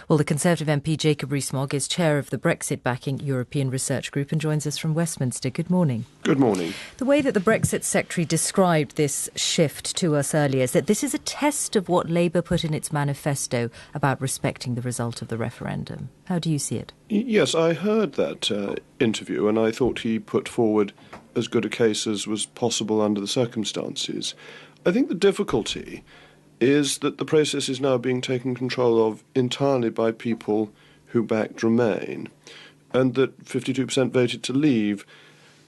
Well, the Conservative MP Jacob Rees Mogg is chair of the Brexit-backing European Research Group and joins us from Westminster. Good morning. Good morning. The way that the Brexit Secretary described this shift to us earlier is that this is a test of what Labour put in its manifesto about respecting the result of the referendum. How do you see it? Yes, I heard that interview and I thought he put forward as good a case as was possible under the circumstances. I think the difficulty is that the process is now being taken control of entirely by people who backed Remain, and that 52% voted to leave,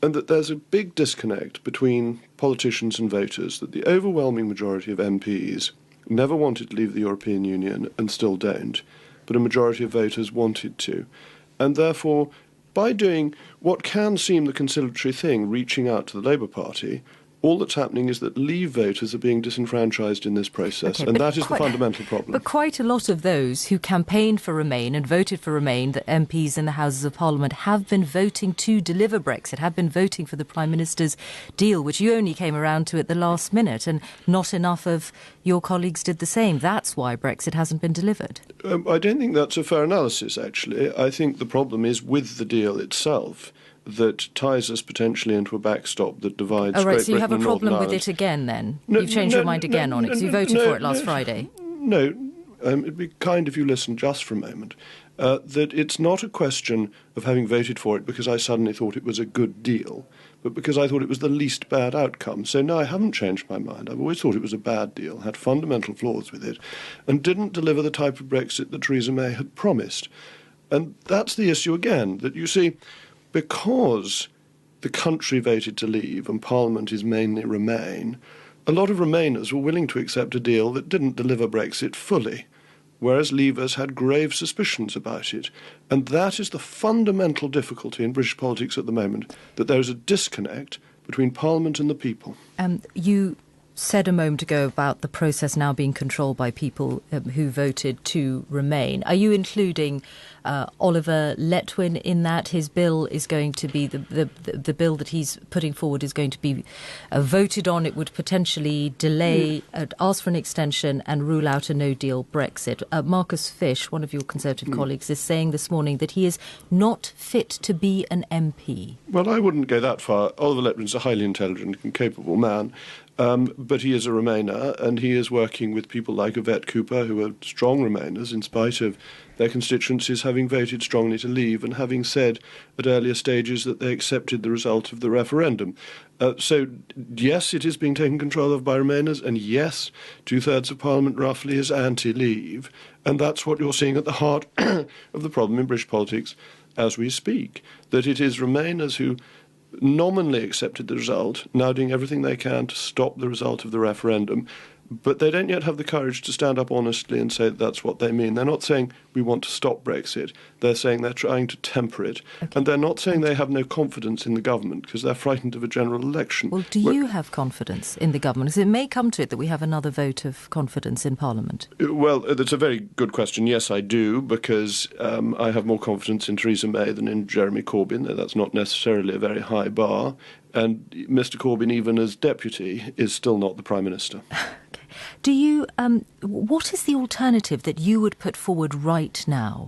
and that there's a big disconnect between politicians and voters, that the overwhelming majority of MPs never wanted to leave the European Union and still don't, but a majority of voters wanted to. And therefore, by doing what can seem the conciliatory thing, reaching out to the Labour Party, all that's happening is that Leave voters are being disenfranchised in this process, and that is the fundamental problem. But quite a lot of those who campaigned for Remain and voted for Remain, the MPs in the Houses of Parliament, have been voting to deliver Brexit, have been voting for the Prime Minister's deal, which you only came around to at the last minute, and not enough of your colleagues did the same. That's why Brexit hasn't been delivered. I don't think that's a fair analysis, actually. I think the problem is with the deal itself, that ties us potentially into a backstop that divides Great Britain and Northern Ireland. So you have a problem with it again, then? You've changed your mind again on it, because you voted for it last Friday. No, it'd be kind if you listened just for a moment. That it's not a question of having voted for it because I suddenly thought it was a good deal, but because I thought it was the least bad outcome. So no, I haven't changed my mind. I've always thought it was a bad deal, had fundamental flaws with it, and didn't deliver the type of Brexit that Theresa May had promised. And that's the issue again, that you see, because the country voted to leave and Parliament is mainly Remain, a lot of Remainers were willing to accept a deal that didn't deliver Brexit fully, whereas Leavers had grave suspicions about it. And that is the fundamental difficulty in British politics at the moment, that there is a disconnect between Parliament and the people. You said a moment ago about the process now being controlled by people who voted to Remain. Are you including Oliver Letwin in that? His bill is going to be, the bill that he's putting forward is going to be voted on. It would potentially delay, ask for an extension and rule out a no-deal Brexit. Marcus Fish, one of your Conservative colleagues, is saying this morning that he is not fit to be an MP. Well, I wouldn't go that far. Oliver Letwin's a highly intelligent and capable man. But he is a Remainer, and he is working with people like Yvette Cooper, who are strong Remainers, in spite of their constituencies having voted strongly to leave and having said at earlier stages that they accepted the result of the referendum. So, yes, it is being taken control of by Remainers, and yes, two-thirds of Parliament roughly is anti-leave, and that's what you're seeing at the heart of the problem in British politics as we speak, that it is Remainers who nominally accepted the result, now doing everything they can to stop the result of the referendum, but they don't yet have the courage to stand up honestly and say that's what they mean. They're not saying we want to stop Brexit. They're saying they're trying to temper it. Okay. And they're not saying they have no confidence in the government because they're frightened of a general election. Well, do you have confidence in the government? Because it may come to it that we have another vote of confidence in Parliament. Well, that's a very good question. Yes, I do, because I have more confidence in Theresa May than in Jeremy Corbyn. That's not necessarily a very high bar. And Mr Corbyn, even as deputy, is still not the Prime Minister. Do you, what is the alternative that you would put forward right now